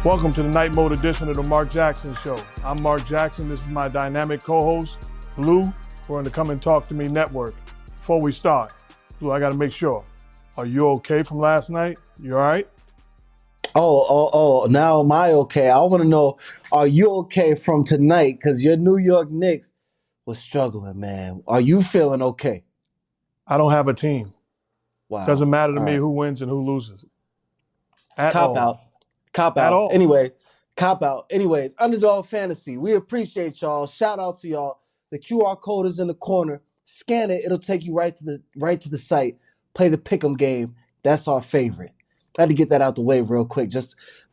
Welcome to the night mode edition of the Mark Jackson Show. I'm Mark Jackson. This is my dynamic co-host, Bluu. We're on the Come and Talk to Me network. Before we start, Bluu, I got to make sure. Are you okay from last night? You all right? Oh, now am I okay? I want to know, are you okay from tonight? Because your New York Knicks was struggling, man. Are you feeling okay? I don't have a team. Wow. Doesn't matter to All me right. who wins and who loses. At Cop all. out. Cop At out. all. Anyways, cop out. Anyways, Underdog Fantasy. We appreciate y'all. Shout out to y'all. The QR code is in the corner. Scan it. It'll take you right to the site. Play the pick'em game. That's our favorite. I had to get that out the way real quick.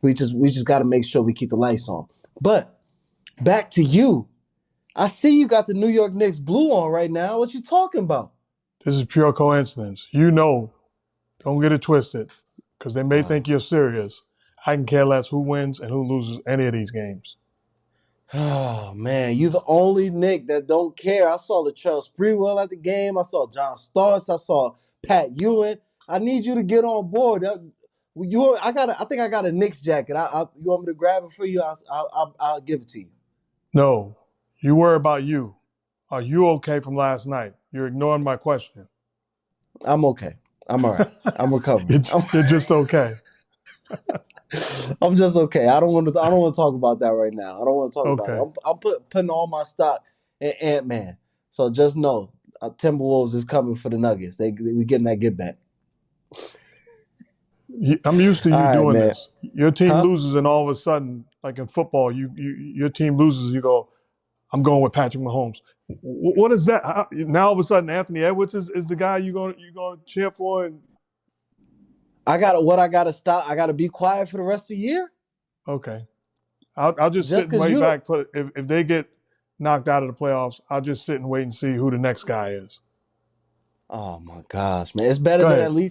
We just got to make sure we keep the lights on. But back to you. I see you got the New York Knicks blue on right now. What you talking about? This is pure coincidence. You know, don't get it twisted, because they may think you're serious. I can care less who wins and who loses any of these games. Oh, man, you the only Knick that don't care. I saw Latrell Sprewell at the game. I saw John Starks. I saw Pat Ewing. I need you to get on board. I think I got a Knicks jacket. You want me to grab it for you? I'll give it to you. No, you worry about you. Are you okay from last night? You're ignoring my question. I'm okay. I'm all right. I'm recovering. You're just okay. I'm just okay. I don't want to talk about that right now. I don't want to talk about it. I'm putting all my stock in Ant-Man. So just know, Timberwolves is coming for the Nuggets. We getting that get back. I'm used to you doing this. Your team loses, and all of a sudden, like in football, your team loses. You go, I'm going with Patrick Mahomes. What is that? Now all of a sudden, Anthony Edwards is the guy you're going to cheer for? And I gotta stop. I gotta be quiet for the rest of the year. Okay, I'll just sit and wait back. If they get knocked out of the playoffs, I'll just sit and wait and see who the next guy is. Oh my gosh, man! It's better than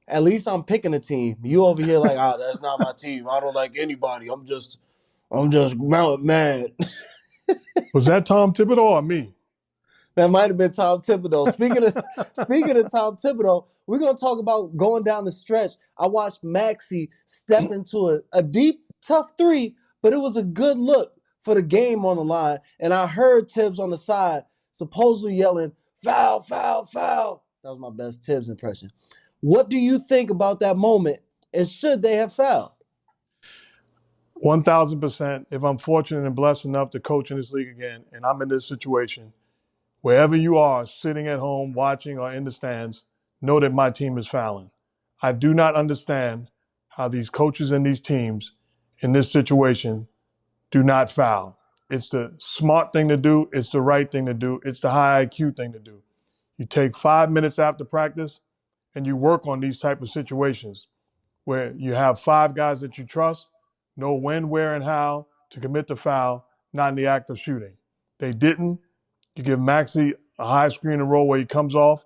at least I'm picking a team. You over here like, that's not my team. I don't like anybody. I'm just mad. Was that Tom Thibodeau or me? That might have been Tom Thibodeau. Speaking of Tom Thibodeau, we're going to talk about going down the stretch. I watched Maxey step into a deep, tough three, but it was a good look for the game on the line. And I heard Tibbs on the side supposedly yelling, foul, foul, foul. That was my best Tibbs impression. What do you think about that moment, and should they have fouled? 1,000%. If I'm fortunate and blessed enough to coach in this league again, and I'm in this situation, wherever you are, sitting at home, watching, or in the stands, know that my team is fouling. I do not understand how these coaches and these teams in this situation do not foul. It's the smart thing to do. It's the right thing to do. It's the high IQ thing to do. You take 5 minutes after practice and you work on these type of situations where you have 5 guys that you trust, know when, where, and how to commit the foul, not in the act of shooting. They didn't. You give Maxey a high screen and roll where he comes off,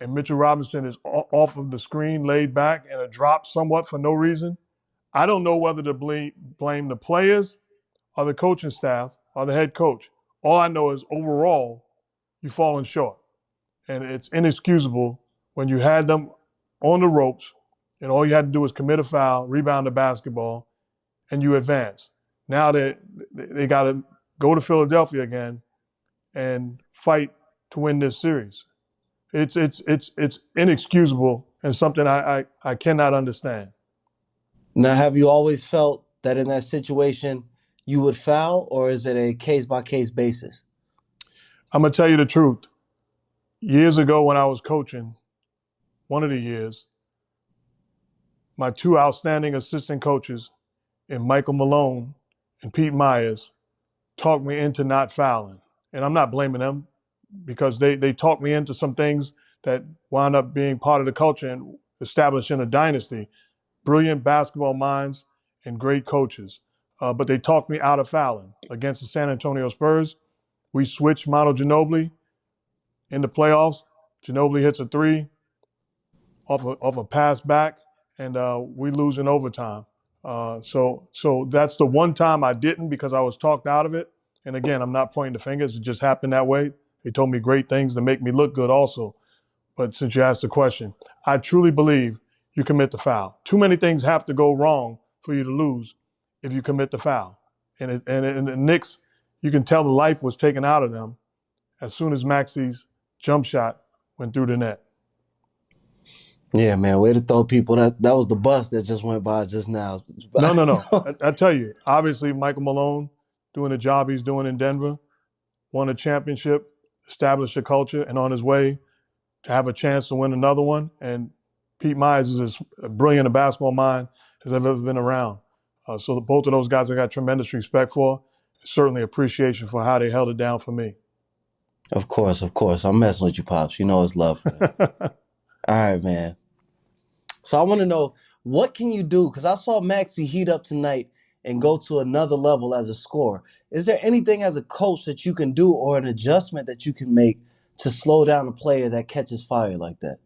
and Mitchell Robinson is off of the screen, laid back, and a drop somewhat for no reason. I don't know whether to blame the players or the coaching staff or the head coach. All I know is overall, you've fallen short. And it's inexcusable when you had them on the ropes and all you had to do was commit a foul, rebound the basketball, and you advance. Now they got to go to Philadelphia again and fight to win this series. It's inexcusable and something I cannot understand. Now, have you always felt that in that situation you would foul, or is it a case-by-case basis? I'm going to tell you the truth. Years ago when I was coaching, one of the years, my 2 outstanding assistant coaches in Michael Malone and Pete Myers talked me into not fouling. And I'm not blaming them because they talked me into some things that wound up being part of the culture and establishing a dynasty. Brilliant basketball minds and great coaches. But they talked me out of fouling. Against the San Antonio Spurs, we switched Manu Ginobili in the playoffs. Ginobili hits a 3 off a pass back, and we lose in overtime. So that's the one time I didn't because I was talked out of it. And again, I'm not pointing the fingers. It just happened that way. They told me great things to make me look good also. But since you asked the question, I truly believe you commit the foul. Too many things have to go wrong for you to lose. if you commit the foul. And the Knicks, you can tell the life was taken out of them as soon as Maxey's jump shot went through the net. Yeah, man, way to throw people. That was the bus that just went by just now. No. I tell you, obviously Michael Malone doing the job he's doing in Denver, won a championship, established a culture, and on his way to have a chance to win another one. And Pete Myers is as brilliant a basketball mind as I've ever been around. So both of those guys I got tremendous respect for. Certainly appreciation for how they held it down for me. Of course. I'm messing with you, Pops. You know it's love for that. All right, man. So I want to know, what can you do? Because I saw Maxey heat up tonight and go to another level as a scorer. Is there anything as a coach that you can do or an adjustment that you can make to slow down a player that catches fire like that?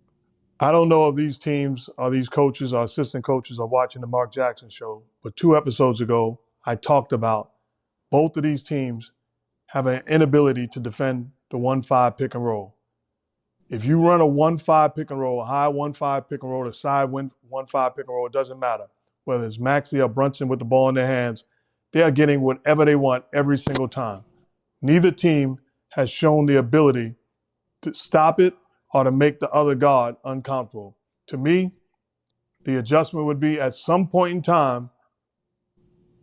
I don't know if these teams or these coaches or assistant coaches are watching the Mark Jackson show, but 2 episodes ago, I talked about both of these teams have an inability to defend the 1-5 pick and roll. If you run a 1-5 pick and roll, a high 1-5 pick and roll, a side 1-5 pick and roll, it doesn't matter. Whether it's Maxey or Brunson with the ball in their hands, they are getting whatever they want every single time. Neither team has shown the ability to stop it or to make the other guard uncomfortable. To me, the adjustment would be at some point in time,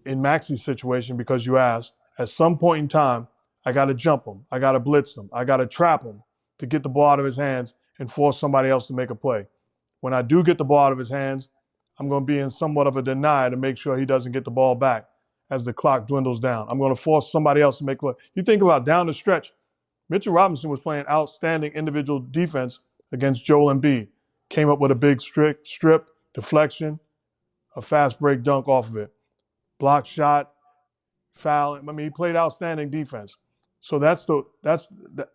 in Maxey's situation, because you asked, at some point in time, I got to jump him. I got to blitz him. I got to trap him to get the ball out of his hands and force somebody else to make a play. When I do get the ball out of his hands, I'm going to be in somewhat of a deny to make sure he doesn't get the ball back as the clock dwindles down. I'm going to force somebody else to make a play. You think about down the stretch, Mitchell Robinson was playing outstanding individual defense against Joel Embiid. Came up with a big strip, deflection, a fast break dunk off of it. Block shot, foul. I mean, he played outstanding defense. So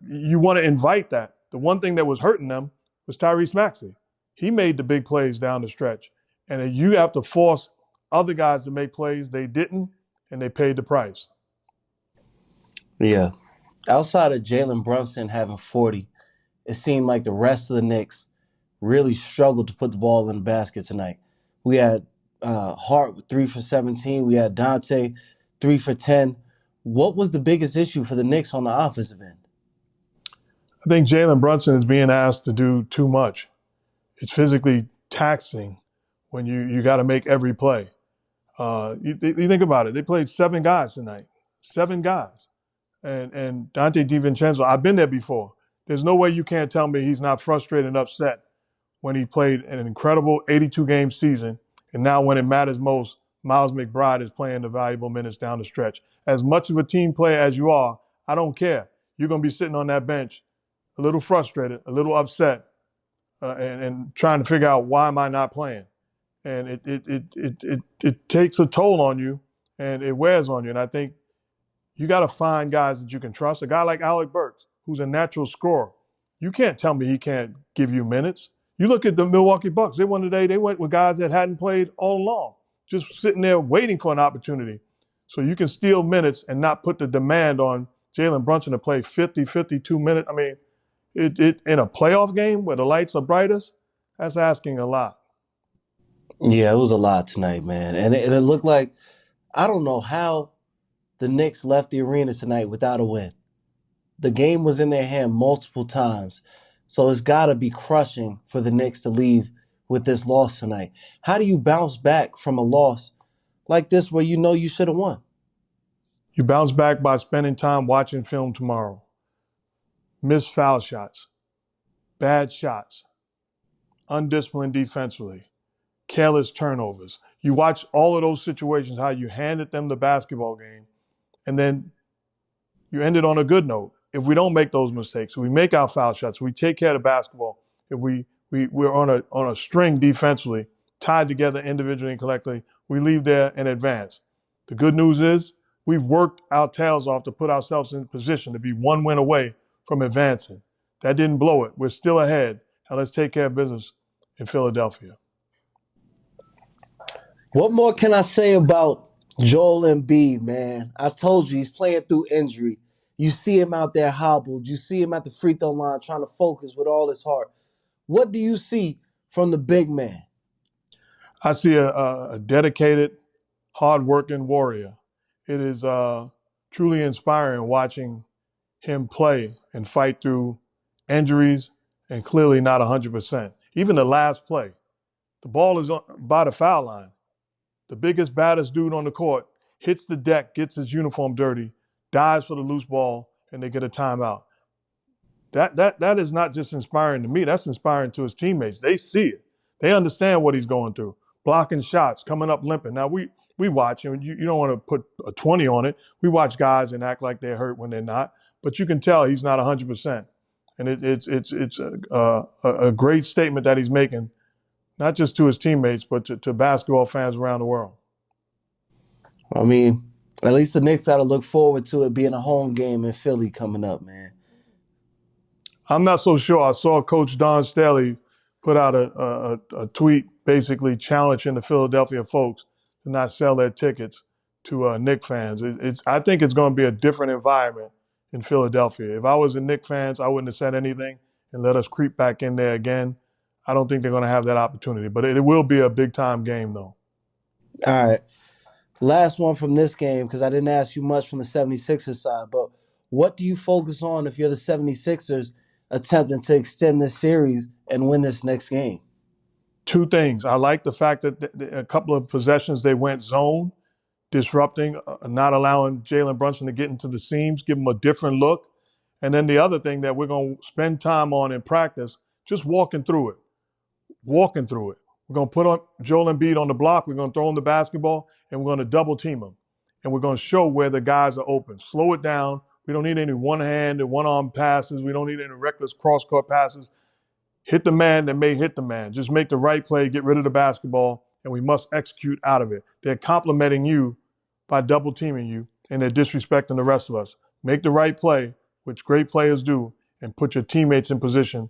you want to invite that. The one thing that was hurting them was Tyrese Maxey. He made the big plays down the stretch. And you have to force other guys to make plays. They didn't, and they paid the price. Yeah. Outside of Jalen Brunson having 40, it seemed like the rest of the Knicks really struggled to put the ball in the basket tonight. We had Hart with 3 for 17. We had Dante 3 for 10. What was the biggest issue for the Knicks on the offensive end? I think Jalen Brunson is being asked to do too much. It's physically taxing when you got to make every play. You think about it. They played 7 guys tonight. 7 guys. And Dante DiVincenzo, I've been there before. There's no way you can't tell me he's not frustrated and upset when he played an incredible 82-game season. And now when it matters most, Miles McBride is playing the valuable minutes down the stretch. As much of a team player as you are, I don't care. You're going to be sitting on that bench a little frustrated, a little upset, and trying to figure out, why am I not playing? And it takes a toll on you, and it wears on you. And I think you got to find guys that you can trust. A guy like Alec Burks, who's a natural scorer. You can't tell me he can't give you minutes. You look at the Milwaukee Bucks. They went with guys that hadn't played all along, just sitting there waiting for an opportunity. So you can steal minutes and not put the demand on Jalen Brunson to play 50, 52 minutes. I mean, it in a playoff game where the lights are brightest, that's asking a lot. Yeah, it was a lot tonight, man. And it looked like, I don't know how the Knicks left the arena tonight without a win. The game was in their hand multiple times. So it's got to be crushing for the Knicks to leave with this loss tonight. How do you bounce back from a loss like this where you know you should have won? You bounce back by spending time watching film tomorrow. Missed foul shots, bad shots, undisciplined defensively, careless turnovers. You watch all of those situations, how you handed them the basketball game, and then you end it on a good note. If we don't make those mistakes, we make our foul shots, we take care of the basketball, if we're on a string defensively, tied together individually and collectively, we leave there and advance. The good news is we've worked our tails off to put ourselves in position to be 1 win away from advancing. That didn't blow it. We're still ahead. Now let's take care of business in Philadelphia. What more can I say about Joel Embiid, man? I told you, he's playing through injury. You see him out there hobbled. You see him at the free throw line trying to focus with all his heart. What do you see from the big man? I see a dedicated, hard-working warrior. It is truly inspiring watching him play and fight through injuries and clearly not 100%. Even the last play, the ball is by the foul line. The biggest, baddest dude on the court hits the deck, gets his uniform dirty, dives for the loose ball, and they get a timeout. That is not just inspiring to me. That's inspiring to his teammates. They see it. They understand what he's going through. Blocking shots, coming up limping. Now, we watch, and you don't want to put a 20 on it. We watch guys and act like they're hurt when they're not. But you can tell he's not 100%. And it's a great statement that he's making, not just to his teammates, but to basketball fans around the world. I mean, at least the Knicks got to look forward to it being a home game in Philly coming up, man. I'm not so sure. I saw Coach Don Staley put out a tweet basically challenging the Philadelphia folks to not sell their tickets to Knicks fans. I think it's going to be a different environment in Philadelphia. If I was a Knicks fans, I wouldn't have said anything and let us creep back in there again. I don't think they're going to have that opportunity. But it will be a big-time game, though. All right. Last one from this game, because I didn't ask you much from the 76ers side, but what do you focus on if you're the 76ers attempting to extend this series and win this next game? Two things. I like the fact that a couple of possessions they went zone, disrupting, not allowing Jalen Brunson to get into the seams, give him a different look. And then the other thing that we're going to spend time on in practice, just walking through it. Walking through it. We're going to put on Joel Embiid on the block. We're going to throw him the basketball, and we're going to double team him. And we're going to show where the guys are open. Slow it down. We don't need any one-hand and one-arm passes. We don't need any reckless cross-court passes. Hit the man that may hit the man. Just make the right play, get rid of the basketball, and we must execute out of it. They're complimenting you by double teaming you, and they're disrespecting the rest of us. Make the right play, which great players do, and put your teammates in position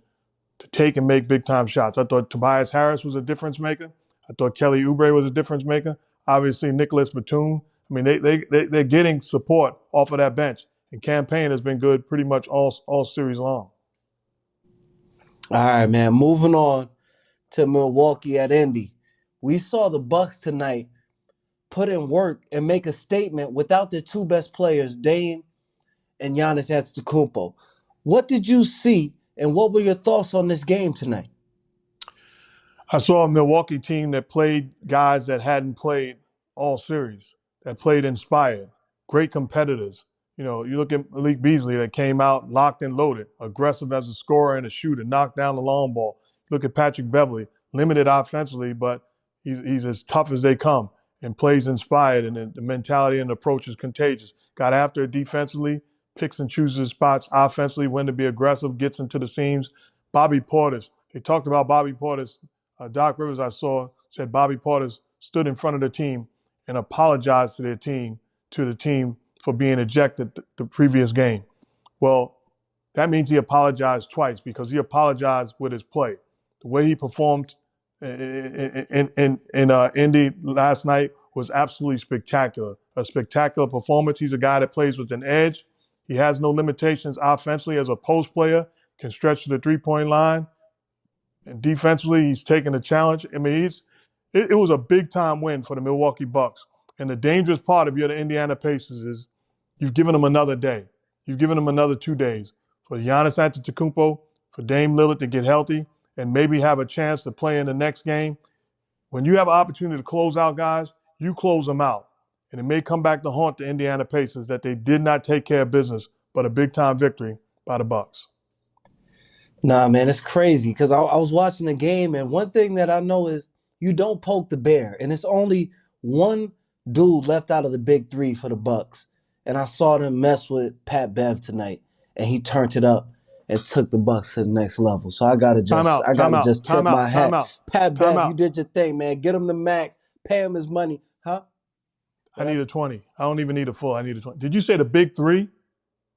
to take and make big-time shots. I thought Tobias Harris was a difference maker. I thought Kelly Oubre was a difference maker. Obviously, Nicholas Batum. I mean, they're getting support off of that bench, and campaign has been good pretty much all series long. All right, man. Moving on to Milwaukee at Indy. We saw the Bucks tonight put in work and make a statement without their two best players, Dame and Giannis Antetokounmpo. What did you see, and what were your thoughts on this game tonight? I saw a Milwaukee team that played guys that hadn't played all series, that played inspired, great competitors. You know, you look at Malik Beasley that came out locked and loaded, aggressive as a scorer and a shooter, knocked down the long ball. Look at Patrick Beverley, limited offensively, but he's as tough as they come and plays inspired, and the mentality and the approach is contagious. Got after it defensively, picks and chooses his spots offensively, when to be aggressive, gets into the seams. Bobby Portis, they talked about Bobby Portis. Doc Rivers, I saw, said Bobby Portis stood in front of the team and apologized to the team for being ejected the previous game. Well, that means he apologized twice, because he apologized with his play. The way he performed in Indy last night was absolutely spectacular. A spectacular performance. He's a guy that plays with an edge. He has no limitations offensively as a post player, can stretch to the three-point line. And defensively, he's taking the challenge. I mean, it was a big-time win for the Milwaukee Bucks. And the dangerous part of the Indiana Pacers is you've given them another day. You've given them another 2 days. For Giannis Antetokounmpo, for Dame Lillard to get healthy and maybe have a chance to play in the next game. When you have an opportunity to close out guys, you close them out. And it may come back to haunt the Indiana Pacers that they did not take care of business, but a big-time victory by the Bucks. Nah, man, it's crazy, because I was watching the game, and one thing that I know is you don't poke the bear, and it's only one dude left out of the big three for the Bucks. And I saw them mess with Pat Bev tonight, and he turned it up and took the Bucks to the next level. So I gotta just tip my hat. Pat Bev, you did your thing, man. Get him the max, pay him his money, huh? I need a 20. I don't even need a full. I need a 20. Did you say the big three?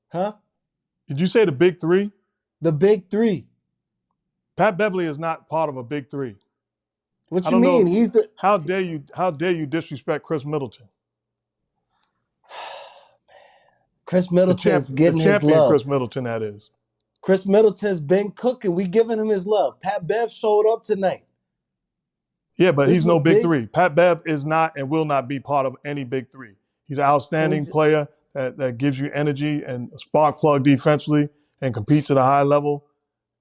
Huh? Did you say the big three? The big three. Pat Beverley is not part of a big three. What you mean? He's the. How dare you disrespect Chris Middleton? Chris Middleton's getting his love. Chris Middleton, that is. Chris Middleton's been cooking. We giving him his love. Pat Bev showed up tonight. Yeah, but This he's was no big big. three. Pat Bev is not and will not be part of any big three. He's an Can we outstanding just, player that gives you energy and a spark plug defensively and competes at a high level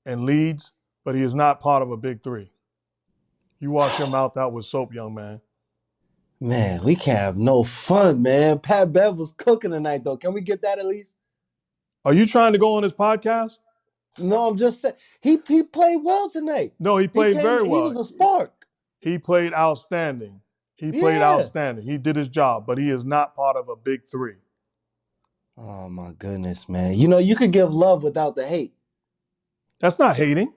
and leads, but he is not part of a big three. You wash your mouth out with soap, young man. man, we can't have no fun, man. Pat Bev was cooking tonight, though. Can we get that at least? Are you trying to go on his podcast? No, I'm just saying he played well tonight. No, he played very He well. was a spark. He played outstanding. He played Yeah. outstanding. He did his job, but he is not part of a big three. Oh my goodness, man. You know, you could give love without the hate. That's not hating.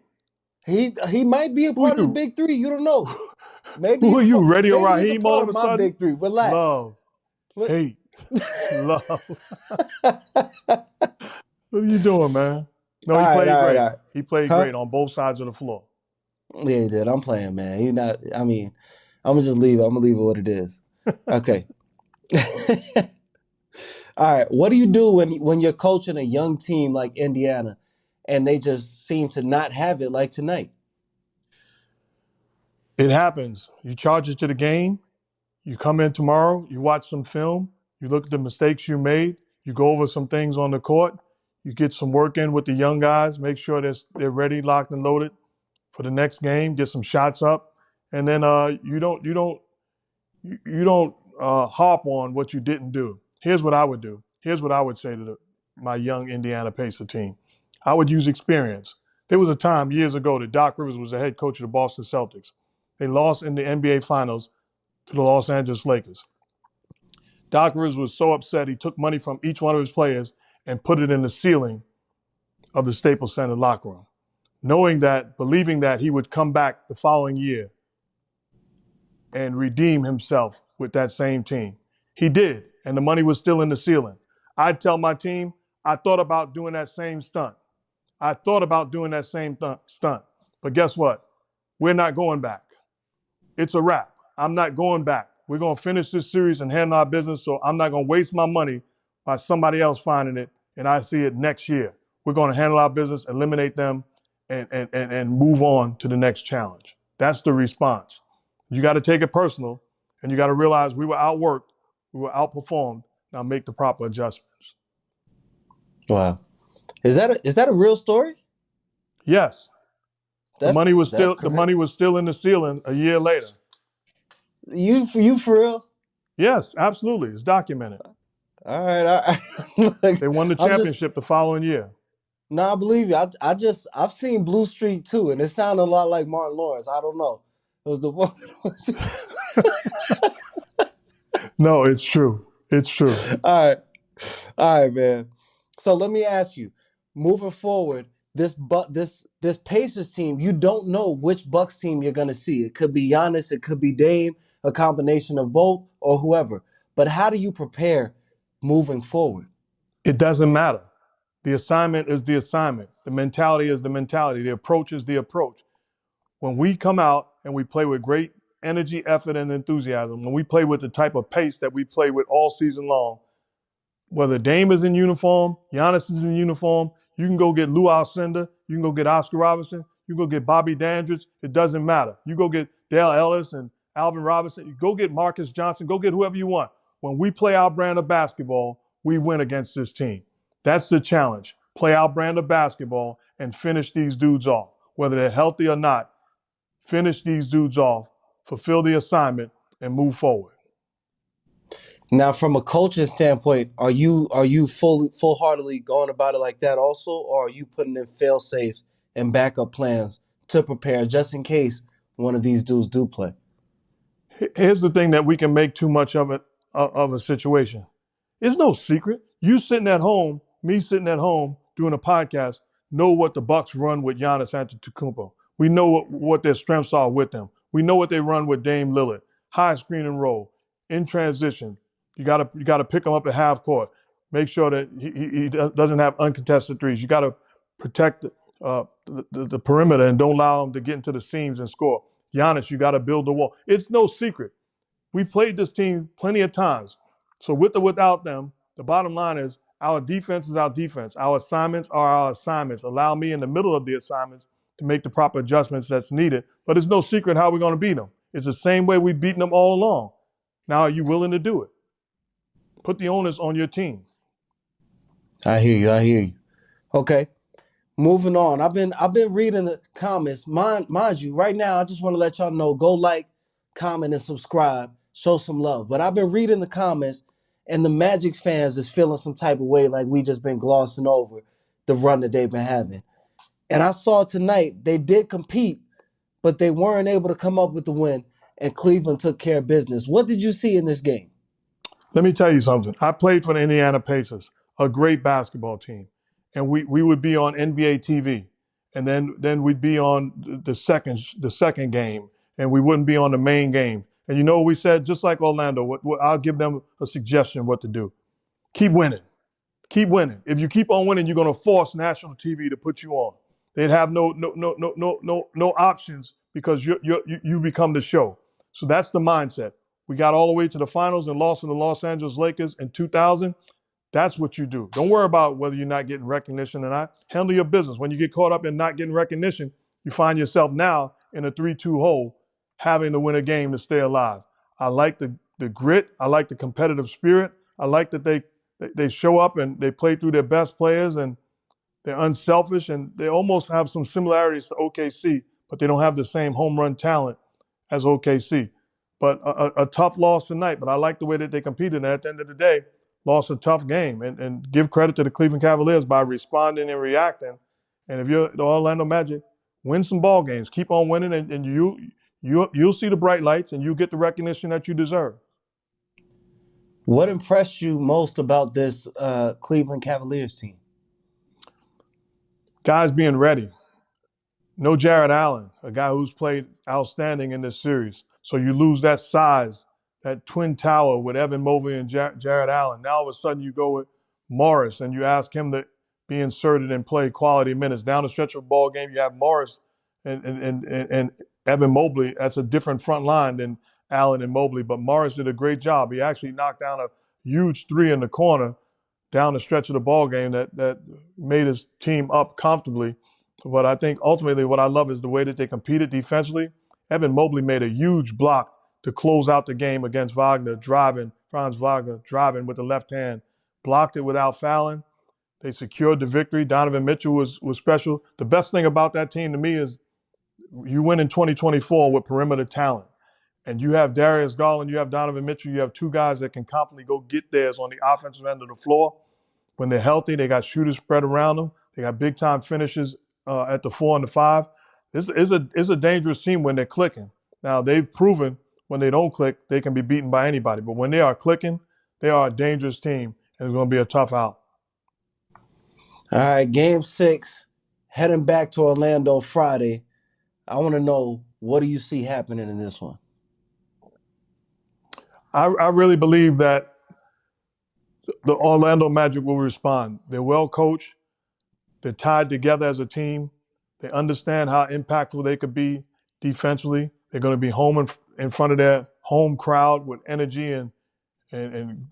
He might be a part of the big three. You don't know. Maybe Who are you, Radio maybe he's a Raheem, part all of a my sudden? big three. Relax. Love, hate, love. What are you doing, man? No, he played great. Right. He played great on both sides of the floor. Yeah, he did. I'm playing, man. He's not. I mean, I'm gonna just leave it. I'm gonna leave it what it is. Okay. All right. What do you do when you're coaching a young team like Indiana, and they just seem to not have it like tonight? It happens. You charge it to the game. You come in tomorrow. You watch some film. You look at the mistakes you made. You go over some things on the court. You get some work in with the young guys. Make sure they're ready, locked and loaded for the next game. Get some shots up, and then you don't harp on what you didn't do. Here's what I would do. Here's what I would say to my young Indiana Pacer team. I would use experience. There was a time years ago that Doc Rivers was the head coach of the Boston Celtics. They lost in the NBA Finals to the Los Angeles Lakers. Doc Rivers was so upset he took money from each one of his players and put it in the ceiling of the Staples Center locker room, believing that he would come back the following year and redeem himself with that same team. He did, and the money was still in the ceiling. I'd tell my team, I thought about doing that same stunt. But guess what? We're not going back. It's a wrap. I'm not going back. We're going to finish this series and handle our business, so I'm not going to waste my money by somebody else finding it, and I see it next year. We're going to handle our business, eliminate them, and move on to the next challenge. That's the response. You got to take it personal, and you got to realize we were outworked, we were outperformed. Now make the proper adjustments. Wow. Is that a real story? Yes. The money was still in the ceiling a year later. You for real? Yes, absolutely. It's documented. All right. Like, they won the championship the following year. No, I believe you. I've seen Blue Street too, and it sounded a lot like Martin Lawrence. I don't know. It was the one. No, it's true. It's true. All right, man. So let me ask you, moving forward, this Pacers team, you don't know which Bucks team you're gonna see. It could be Giannis, it could be Dame, a combination of both, or whoever. But how do you prepare moving forward? It doesn't matter. The assignment is the assignment. The mentality is the mentality. The approach is the approach. When we come out and we play with great energy, effort, and enthusiasm, when we play with the type of pace that we play with all season long, whether Dame is in uniform, Giannis is in uniform, you can go get Lou Alcindor, you can go get Oscar Robertson, you can go get Bobby Dandridge, it doesn't matter. You go get Dale Ellis and Alvin Robinson, you go get Marcus Johnson, go get whoever you want. When we play our brand of basketball, we win against this team. That's the challenge. Play our brand of basketball and finish these dudes off. Whether they're healthy or not, finish these dudes off, fulfill the assignment, and move forward. Now, from a coaching standpoint, are you full-heartedly going about it like that also, or are you putting in fail-safes and backup plans to prepare just in case one of these dudes do play? Here's the thing that we can make too much of a situation. It's no secret. You sitting at home, me sitting at home doing a podcast, know what the Bucks run with Giannis Antetokounmpo. We know what their strengths are with them. We know what they run with Dame Lillard. High screen and roll, in transition. You gotta pick him up at half court. Make sure that he doesn't have uncontested threes. You gotta protect the perimeter and don't allow him to get into the seams and score. Giannis, you gotta build the wall. It's no secret. We've played this team plenty of times. So with or without them, the bottom line is our defense is our defense. Our assignments are our assignments. Allow me in the middle of the assignments to make the proper adjustments that's needed. But it's no secret how we're going to beat them. It's the same way we've beaten them all along. Now, are you willing to do it? Put the onus on your team. I hear you. Okay. Moving on. I've been reading the comments. Mind you, right now, I just want to let y'all know, go like, comment, and subscribe. Show some love. But I've been reading the comments, and the Magic fans is feeling some type of way, like we just been glossing over the run that they've been having. And I saw tonight they did compete, but they weren't able to come up with the win, and Cleveland took care of business. What did you see in this game? Let me tell you something. I played for the Indiana Pacers, a great basketball team. And we would be on NBA TV. And then we'd be on the second game. And we wouldn't be on the main game. And you know what we said? Just like Orlando, I'll give them a suggestion what to do. Keep winning. Keep winning. If you keep on winning, you're going to force national TV to put you on. They'd have no options because you become the show. So that's the mindset. We got all the way to the finals and lost to the Los Angeles Lakers in 2000. That's what you do. Don't worry about whether you're not getting recognition or not. Handle your business. When you get caught up in not getting recognition, you find yourself now in a 3-2 hole, having to win a game to stay alive. I like the grit. I like the competitive spirit. I like that they show up and they play through their best players and they're unselfish and they almost have some similarities to OKC, but they don't have the same home run talent as OKC. But a tough loss tonight. But I like the way that they competed. And at the end of the day, lost a tough game. And give credit to the Cleveland Cavaliers by responding and reacting. And if you're the Orlando Magic, win some ball games. Keep on winning, and you'll see the bright lights, and you'll get the recognition that you deserve. What impressed you most about this Cleveland Cavaliers team? Guys being ready. No Jared Allen, a guy who's played outstanding in this series. So you lose that size, that twin tower with Evan Mobley and Jared Allen. Now all of a sudden you go with Morris and you ask him to be inserted and play quality minutes. Down the stretch of a ball game, you have Morris and Evan Mobley. That's a different front line than Allen and Mobley. But Morris did a great job. He actually knocked down a huge three in the corner down the stretch of the ball game that made his team up comfortably. But I think ultimately what I love is the way that they competed defensively. Evan Mobley made a huge block to close out the game against Franz Wagner, driving with the left hand, blocked it without fouling. They secured the victory. Donovan Mitchell was special. The best thing about that team to me is you win in 2024 with perimeter talent. And you have Darius Garland, you have Donovan Mitchell, you have two guys that can confidently go get theirs on the offensive end of the floor. When they're healthy, they got shooters spread around them. They got big-time finishes at the 4 and the 5. This is a dangerous team when they're clicking. Now, they've proven when they don't click, they can be beaten by anybody. But when they are clicking, they are a dangerous team, and it's going to be a tough out. All right, Game 6, heading back to Orlando Friday. I want to know, what do you see happening in this one? I really believe that the Orlando Magic will respond. They're well coached. They're tied together as a team. They understand how impactful they could be defensively. They're going to be home in front of their home crowd with energy and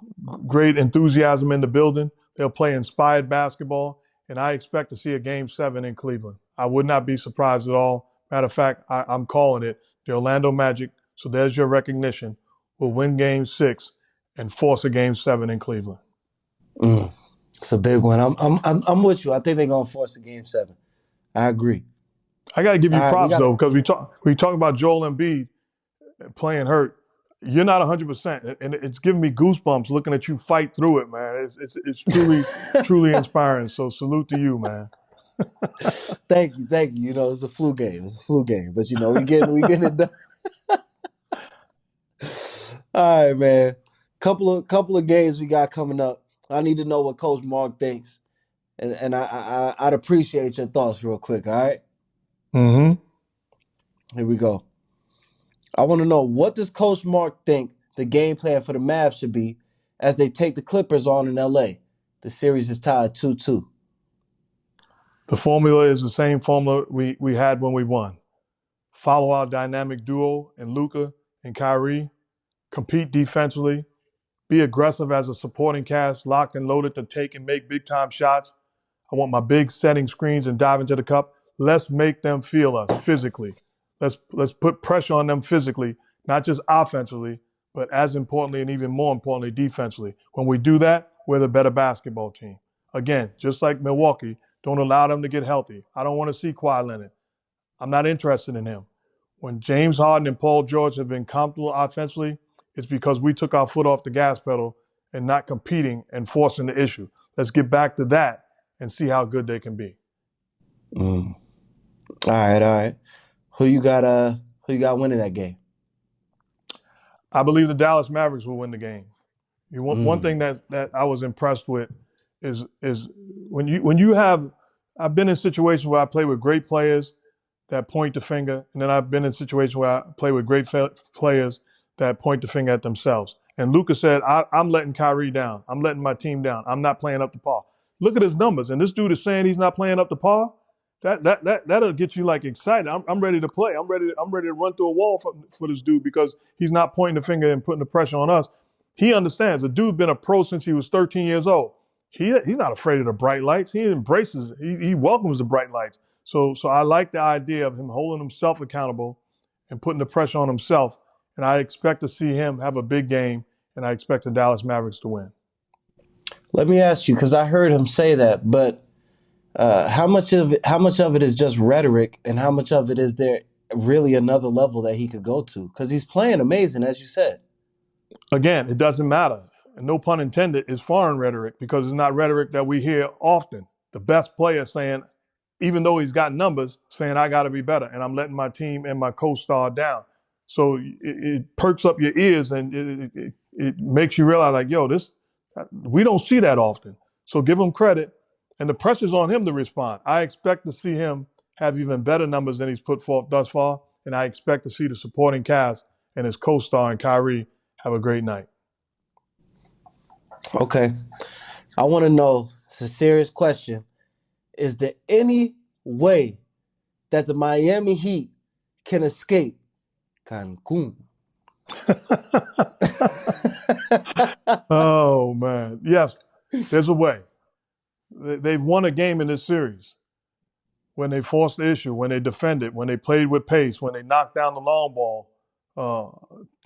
great enthusiasm in the building. They'll play inspired basketball, and I expect to see a Game 7 in Cleveland. I would not be surprised at all. Matter of fact, I'm calling it. The Orlando Magic, so there's your recognition, will win Game 6 and force a Game 7 in Cleveland. It's a big one. I'm with you. I think they're gonna force a Game 7. I agree. I gotta give you props though, because we talk about Joel Embiid playing hurt. You're not 100%, and it's giving me goosebumps looking at you fight through it, man. It's truly inspiring. So salute to you, man. Thank you. You know, it's a flu game. But you know, we getting it done. All right, man. Couple of games we got coming up. I need to know what Coach Mark thinks, and I'd appreciate your thoughts real quick. All right. Here we go. I want to know, what does Coach Mark think the game plan for the Mavs should be as they take the Clippers on in LA? The series is tied 2-2. The formula is the same formula we had when we won. Follow our dynamic duo in Luka and Kyrie. Compete defensively. Be aggressive as a supporting cast, locked and loaded to take and make big-time shots. I want my big setting screens and dive into the cup. Let's make them feel us physically. Let's put pressure on them physically. not just offensively, but as importantly and even more importantly, defensively. When we do that, we're the better basketball team. Again, just like Milwaukee, don't allow them to get healthy. I don't want to see Kawhi Leonard. I'm not interested in him. When James Harden and Paul George have been comfortable offensively, it's because we took our foot off the gas pedal and not competing and forcing the issue. Let's get back to that and see how good they can be. All right. Who you got winning that game? I believe the Dallas Mavericks will win the game. One thing that I was impressed with is when you have, I've been in situations where I play with great players that point the finger, and then I've been in situations where I play with great players that point the finger at themselves. And Luka said, I'm letting Kyrie down. I'm letting my team down. I'm not playing up to par. Look at his numbers. And this dude is saying he's not playing up to par. That'll get you like excited. I'm ready to play. I'm ready to run through a wall for this dude because he's not pointing the finger and putting the pressure on us. He understands. The dude's been a pro since he was 13 years old. He's not afraid of the bright lights. He embraces it. He welcomes the bright lights. So I like the idea of him holding himself accountable and putting the pressure on himself. And I expect to see him have a big game, and I expect the Dallas Mavericks to win. Let me ask you, because I heard him say that, but how much of it is just rhetoric, and how much of it is there really another level that he could go to? Because he's playing amazing, as you said. Again, it doesn't matter. And no pun intended, it's foreign rhetoric because it's not rhetoric that we hear often. The best player saying, even though he's got numbers, saying I got to be better, and I'm letting my team and my co-star down. So it perks up your ears and it makes you realize like, yo, we don't see that often. So give him credit. And the pressure's on him to respond. I expect to see him have even better numbers than he's put forth thus far. And I expect to see the supporting cast and his co-star and Kyrie have a great night. Okay. I want to know, it's a serious question. Is there any way that the Miami Heat can escape Cancun? Oh, man. Yes, there's a way. They've won a game in this series when they forced the issue, when they defended, when they played with pace, when they knocked down the long ball,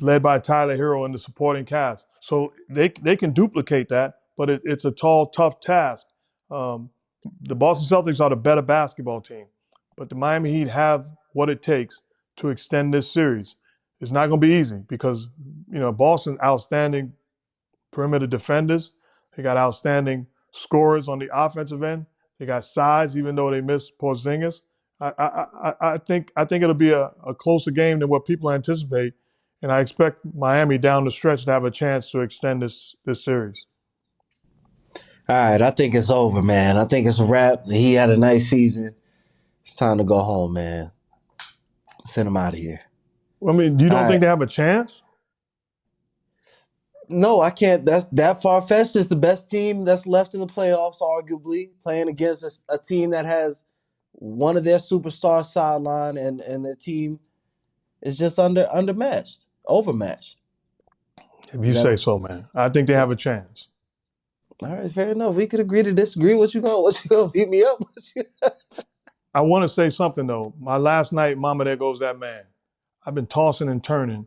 led by Tyler Hero and the supporting cast. So they can duplicate that, but it's a tall, tough task. The Boston Celtics are the better basketball team, but the Miami Heat have what it takes to extend this series. It's not going to be easy because, Boston, outstanding perimeter defenders. They got outstanding scorers on the offensive end. They got size, even though they missed Porzingis. I think it'll be a closer game than what people anticipate, and I expect Miami down the stretch to have a chance to extend this series. All right, I think it's over, man. I think it's a wrap. He had a nice season. It's time to go home, man. Send him out of here. I mean, you don't think they have a chance? No, I can't. That's that far-fetched. It's the best team that's left in the playoffs, arguably, playing against a team that has one of their superstars sidelined, and their team is just overmatched. If you say so, man. I think they have a chance. All right, fair enough. We could agree to disagree. What you gonna beat me up? I want to say something though. My last night, Mama, there goes that man. I've been tossing and turning,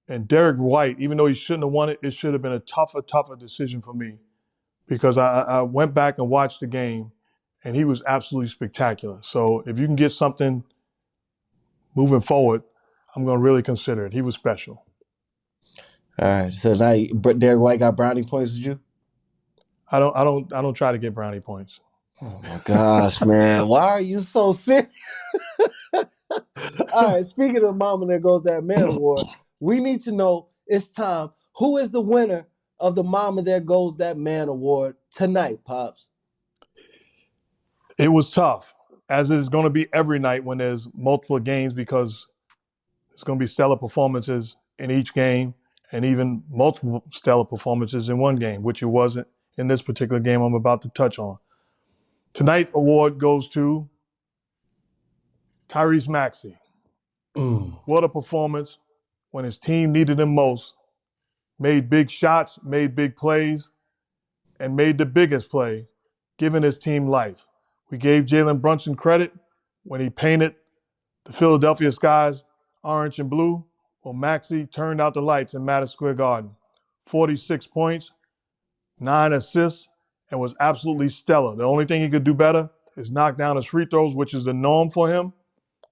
and Derek White, even though he shouldn't have won it, it should have been a tougher decision for me, because I went back and watched the game, and he was absolutely spectacular. So if you can get something moving forward, I'm going to really consider it. He was special. All right. So now Derek White got brownie points with you? I don't try to get brownie points. Oh my gosh, man. Why are you so serious? All right. Speaking of Mama, there goes that man award. We need to know, it's time. Who is the winner of the Mama, there goes that man award tonight, Pops? It was tough, as it's going to be every night when there's multiple games, because it's going to be stellar performances in each game and even multiple stellar performances in one game, which it wasn't in this particular game I'm about to touch on. Tonight award goes to Tyrese Maxey. What a performance when his team needed him most. Made big shots, made big plays, and made the biggest play, giving his team life. We gave Jalen Brunson credit when he painted the Philadelphia skies orange and blue. Well, Maxey turned out the lights in Madison Square Garden. 46 points, 9 assists, and was absolutely stellar. The only thing he could do better is knock down his free throws, which is the norm for him.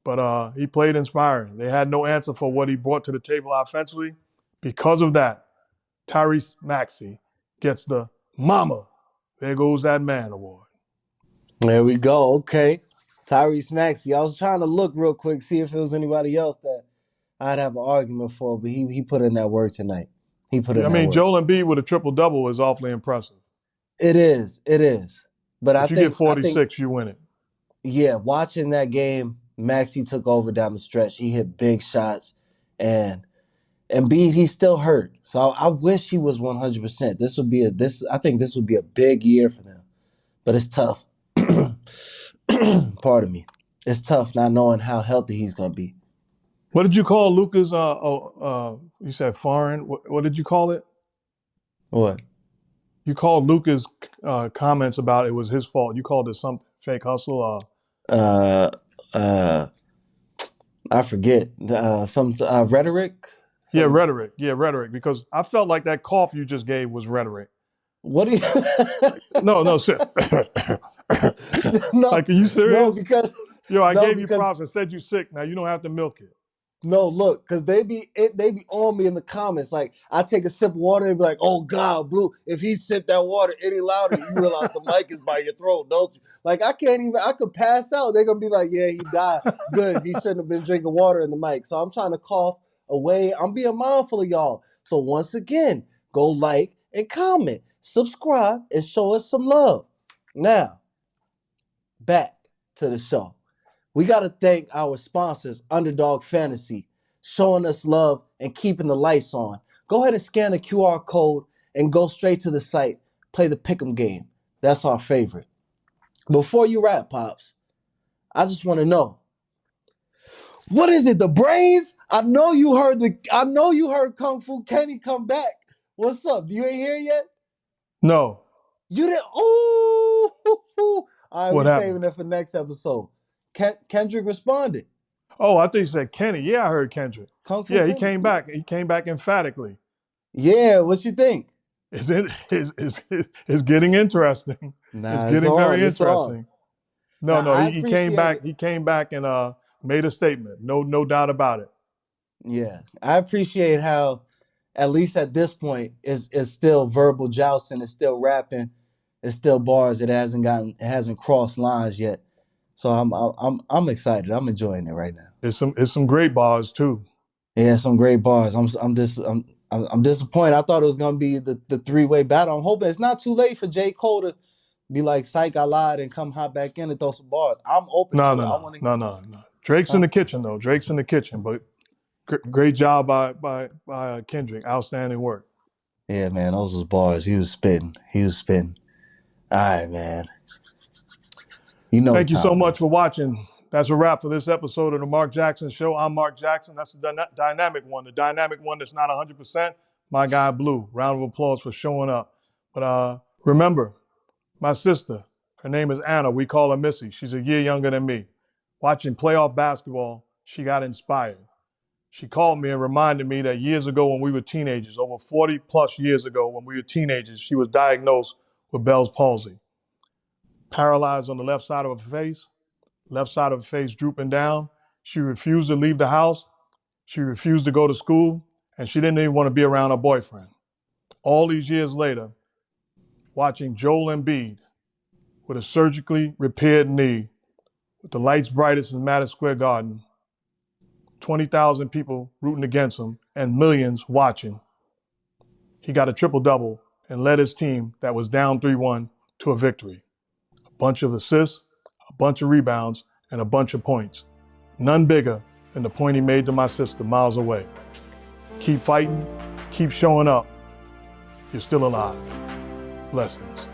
But he played inspiring. They had no answer for what he brought to the table offensively. Because of that, Tyrese Maxey gets the Mama, there goes that man award. There we go. Okay. Tyrese Maxey. I was trying to look real quick, see if it was anybody else that I'd have an argument for, but he put in that word tonight. He put in that word. Joel Embiid with a triple-double is awfully impressive. It is. It is. But I you think, get 46, you win it. Yeah, watching that game, Maxey took over down the stretch. He hit big shots. And Embiid, he's still hurt. So I wish he was 100%. I think this would be a big year for them. But it's tough. Pardon me. It's tough not knowing how healthy he's going to be. What did you call Luka's, you said foreign, what did you call it? What? You called Luka's comments about it was his fault. You called it something, fake hustle? I forget. Some rhetoric? Yeah, rhetoric. Yeah, rhetoric. Because I felt like that cough you just gave was rhetoric. What do you? No, sir. No, like, are you serious? No, because I gave you props and said you sick. Now you don't have to milk it. No, look, because they be on me in the comments. Like, I take a sip of water and be like, "Oh God, Blue! If he sipped that water any louder, you realize the mic is by your throat, don't you?" Like, I could pass out. They're gonna be like, "Yeah, he died. Good. He shouldn't have been drinking water in the mic." So I'm trying to cough away. I'm being mindful of y'all. So once again, go like and comment, subscribe, and show us some love. Now, back to the show. We got to thank our sponsors, Underdog Fantasy, showing us love and keeping the lights on. Go ahead and scan the QR code and go straight to the site. Play the Pick'em game. That's our favorite. Before you wrap, Pops, I just want to know, what is it? The brains? I know you heard Kung Fu Kenny come back. What's up? You ain't here yet? No. You didn't? Ooh. All right, What we're happened? saving it for next episode. Kendrick responded. Oh, I think you said Kenny. Yeah, I heard Kendrick. Kung Fu Yeah, Kenny. he came back. He came back emphatically. Yeah, what you think? It's getting interesting. It's getting very interesting. No, he came back. He came back and made a statement. No doubt about it. Yeah, I appreciate how, at least at this point, it's still verbal jousting. It's still rapping. It's still bars. It hasn't crossed lines yet. So I'm excited. I'm enjoying it right now. It's some great bars too. Yeah, some great bars. I'm disappointed. I thought it was gonna be the three-way battle. I'm hoping it's not too late for J. Cole to be like, "Psych, I lied," and come hop back in and throw some bars. I'm open to it. No. Drake's in the kitchen though. Drake's in the kitchen, but great job by Kendrick. Outstanding work. Yeah, man, those was bars. He was spitting. All right, man. Thank you so much for watching. That's a wrap for this episode of the Mark Jackson Show. I'm Mark Jackson. That's the dynamic one. The dynamic one that's not 100%. My guy, Blue. Round of applause for showing up. But remember, my sister, her name is Anna. We call her Missy. She's a year younger than me. Watching playoff basketball, she got inspired. She called me and reminded me that years ago when we were teenagers, over 40 plus years ago when we were teenagers, she was diagnosed with Bell's palsy. Paralyzed on the left side of her face drooping down. She refused to leave the house. She refused to go to school, and she didn't even want to be around her boyfriend. All these years later, watching Joel Embiid with a surgically repaired knee, with the lights brightest in Madison Square Garden, 20,000 people rooting against him, and millions watching, he got a triple-double and led his team that was down 3-1 to a victory. A bunch of assists, a bunch of rebounds, and a bunch of points. None bigger than the point he made to my sister miles away. Keep fighting, keep showing up. You're still alive. Blessings.